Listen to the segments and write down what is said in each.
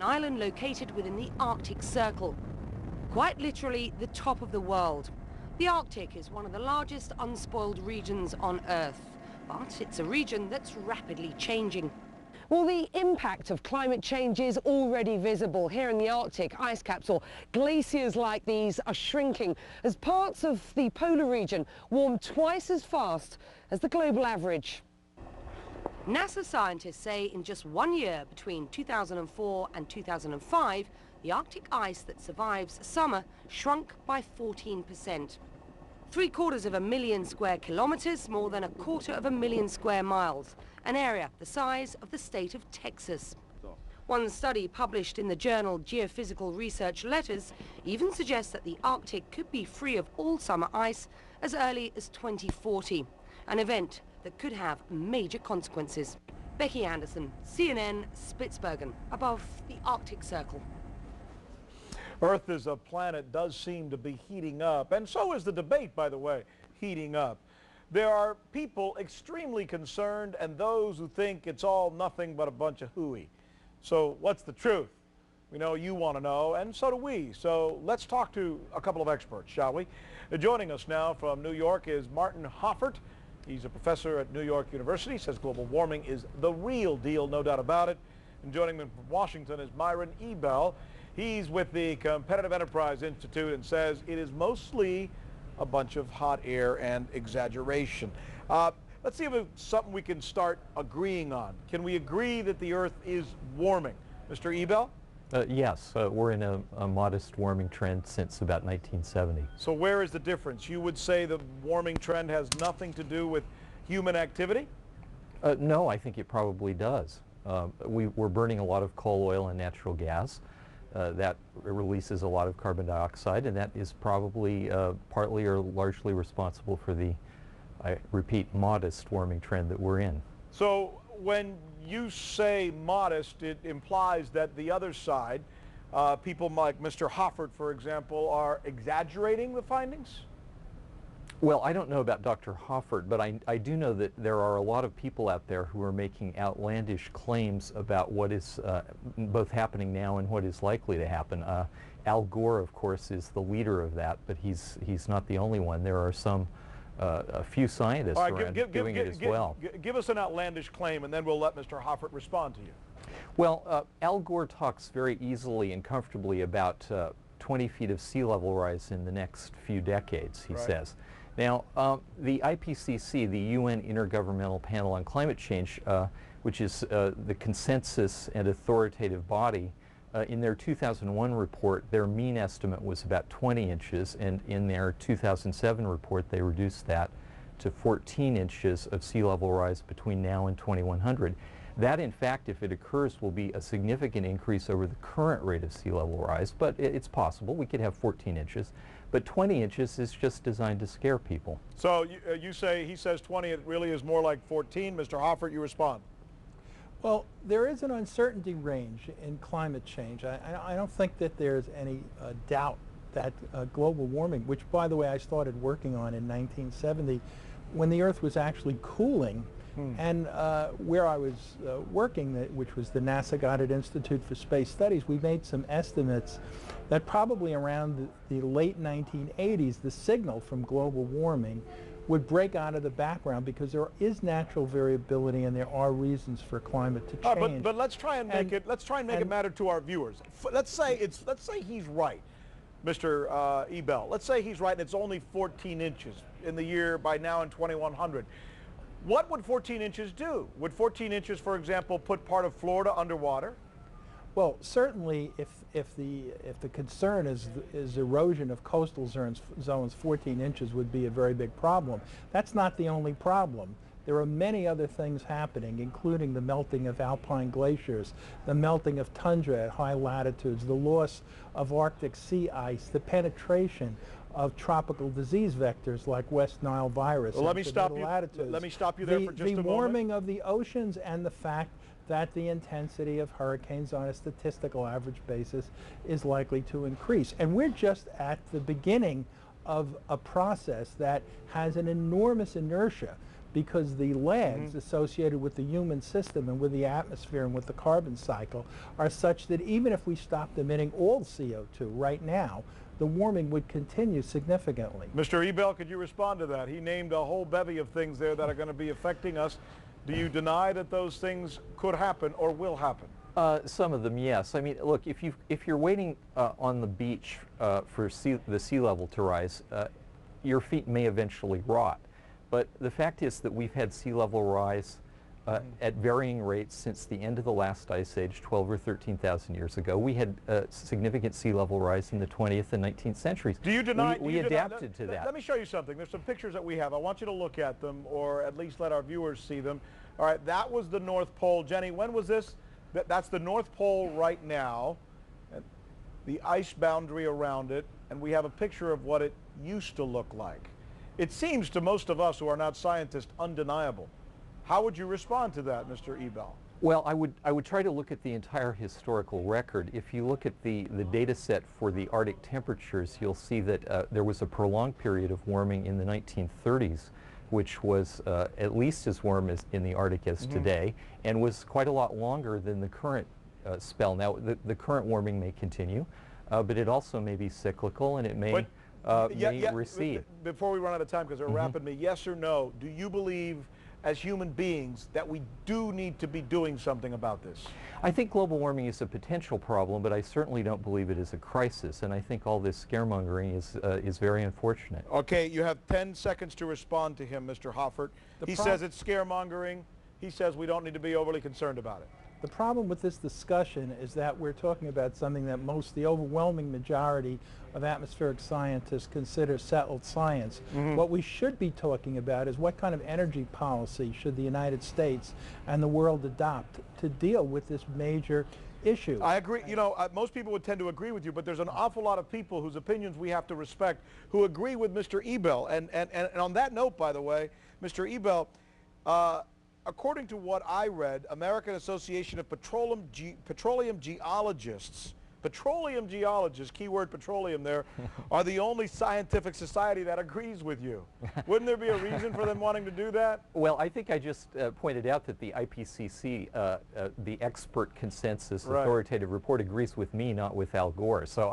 island located within the Arctic Circle. Quite literally the top of the world. The Arctic is one of the largest unspoiled regions on Earth, but it's a region that's rapidly changing. Well, the impact of climate change is already visible. Here in the Arctic, ice caps or glaciers like these are shrinking as parts of the polar region warm twice as fast as the global average. NASA scientists say in just 1 year, between 2004 and 2005, the Arctic ice that survives summer shrunk by 14%. 750,000 square kilometers, more than 250,000 square miles, an area the size of the state of Texas. One study published in the journal Geophysical Research Letters even suggests that the Arctic could be free of all summer ice as early as 2040, an event that could have major consequences. Becky Anderson, CNN, Spitsbergen, above the Arctic Circle. Earth as a planet does seem to be heating up, and so is the debate, by the way, heating up. There are people extremely concerned and those who think it's all nothing but a bunch of hooey. So what's the truth? We know you want to know, and so do we. So let's talk to a couple of experts, shall we? Joining us now from New York is Martin Hoffert. He's a professor at New York University, says global warming is the real deal, no doubt about it. And joining them from Washington is Myron Ebell. He's with the Competitive Enterprise Institute and says it is mostly a bunch of hot air and exaggeration. Let's see if it's something we can start agreeing on. Can we agree that the Earth is warming? Mr. Ebell? Yes, we're in a modest warming trend since about 1970. So where is the difference? You would say the warming trend has nothing to do with human activity? No, I think it probably does. We're burning a lot of coal, oil, and natural gas. That releases a lot of carbon dioxide, and that is probably partly or largely responsible for the, I repeat, modest warming trend that we're in. So when you say modest, it implies that the other side, people like Mr. Hoffert, for example, are exaggerating the findings? Well, I don't know about Dr. Hoffert, but I do know that there are a lot of people out there who are making outlandish claims about what is both happening now and what is likely to happen. Al Gore, of course, is the leader of that, but he's not the only one. There are a few scientists around doing it as well. Give us an outlandish claim, and then we'll let Mr. Hoffert respond to you. Well, Al Gore talks very easily and comfortably about 20 feet of sea level rise in the next few decades, he says. Now, the IPCC, the UN Intergovernmental Panel on Climate Change, which is the consensus and authoritative body, in their 2001 report, their mean estimate was about 20 inches, and in their 2007 report, they reduced that to 14 inches of sea level rise between now and 2100. That, in fact, if it occurs, will be a significant increase over the current rate of sea level rise, but it's possible. We could have 14 inches. But 20 inches is just designed to scare people. So you say, he says 20, it really is more like 14. Mr. Hoffert, you respond. Well, there is an uncertainty range in climate change. I don't think that there's any doubt that global warming, which, by the way, I started working on in 1970, when the Earth was actually cooling, and where I was working, which was the NASA Goddard Institute for Space Studies, we made some estimates that probably around the late 1980s, the signal from global warming would break out of the background because there is natural variability and there are reasons for climate to change. But let's try and make it matter to our viewers. Let's say he's right, Mr. Ebell. Let's say he's right and it's only 14 inches in the year by now in 2100. What would 14 inches do? Would 14 inches, for example, put part of Florida underwater? Well, certainly, if the concern is erosion of coastal zones, 14 inches would be a very big problem. That's not the only problem. There are many other things happening, including the melting of alpine glaciers, the melting of tundra at high latitudes, the loss of Arctic sea ice, the penetration of tropical disease vectors like West Nile virus. Well, let me stop you there for just a moment. The warming of the oceans and the fact that the intensity of hurricanes on a statistical average basis is likely to increase. And we're just at the beginning of a process that has an enormous inertia because the lags associated with the human system and with the atmosphere and with the carbon cycle are such that even if we stopped emitting all CO2 right now, the warming would continue significantly. Mr. Ebell, could you respond to that? He named a whole bevy of things there that are going to be affecting us. Do you deny that those things could happen or will happen? Some of them, yes. I mean, look, if you're waiting on the beach for the sea level to rise, your feet may eventually rot. But the fact is that we've had sea level rise at varying rates since the end of the last ice age, 12 or 13,000 years ago. We had significant sea level rise in the 20th and 19th centuries. Do you deny? We adapted to that. Let me show you something. There's some pictures that we have. I want you to look at them, or at least let our viewers see them. All right, that was the North Pole. Jenny, when was this? That's the North Pole right now, the ice boundary around it, and we have a picture of what it used to look like. It seems to most of us who are not scientists undeniable. How would you respond to that, Mr. Ebell? Well, I would try to look at the entire historical record. If you look at the data set for the Arctic temperatures, you'll see that there was a prolonged period of warming in the 1930s, which was at least as warm as in the Arctic as today, and was quite a lot longer than the current spell. Now, the current warming may continue, but it also may be cyclical, and it may recede. Before we run out of time, because they're wrapping me, yes or no, do you believe as human beings that we do need to be doing something about this? I think global warming is a potential problem, but I certainly don't believe it is a crisis, and I think all this scaremongering is very unfortunate. Okay, you have 10 seconds to respond to him, Mr. Hoffert. He says it's scaremongering. He says we don't need to be overly concerned about it. The problem with this discussion is that we're talking about something that the overwhelming majority of atmospheric scientists consider settled science. What we should be talking about is what kind of energy policy should the United States and the world adopt to deal with this major issue. I agree. You know, most people would tend to agree with you, but there's an awful lot of people whose opinions we have to respect who agree with Mr. Ebell. And on that note, by the way, Mr. Ebell, according to what I read, American Association of Petroleum Geologists, keyword petroleum there, are the only scientific society that agrees with you. Wouldn't there be a reason for them wanting to do that? Well, I think I just pointed out that the IPCC, the expert consensus authoritative report, agrees with me, not with Al Gore. So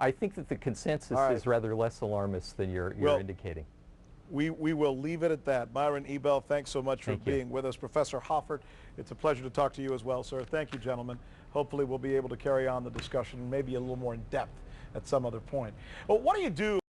I think that the consensus is rather less alarmist than you're indicating. We will leave it at that. Myron Ebell, thanks so much for being with us. Professor Hoffert, it's a pleasure to talk to you as well, sir. Thank you, gentlemen. Hopefully we'll be able to carry on the discussion maybe a little more in depth at some other point. Well, what do you do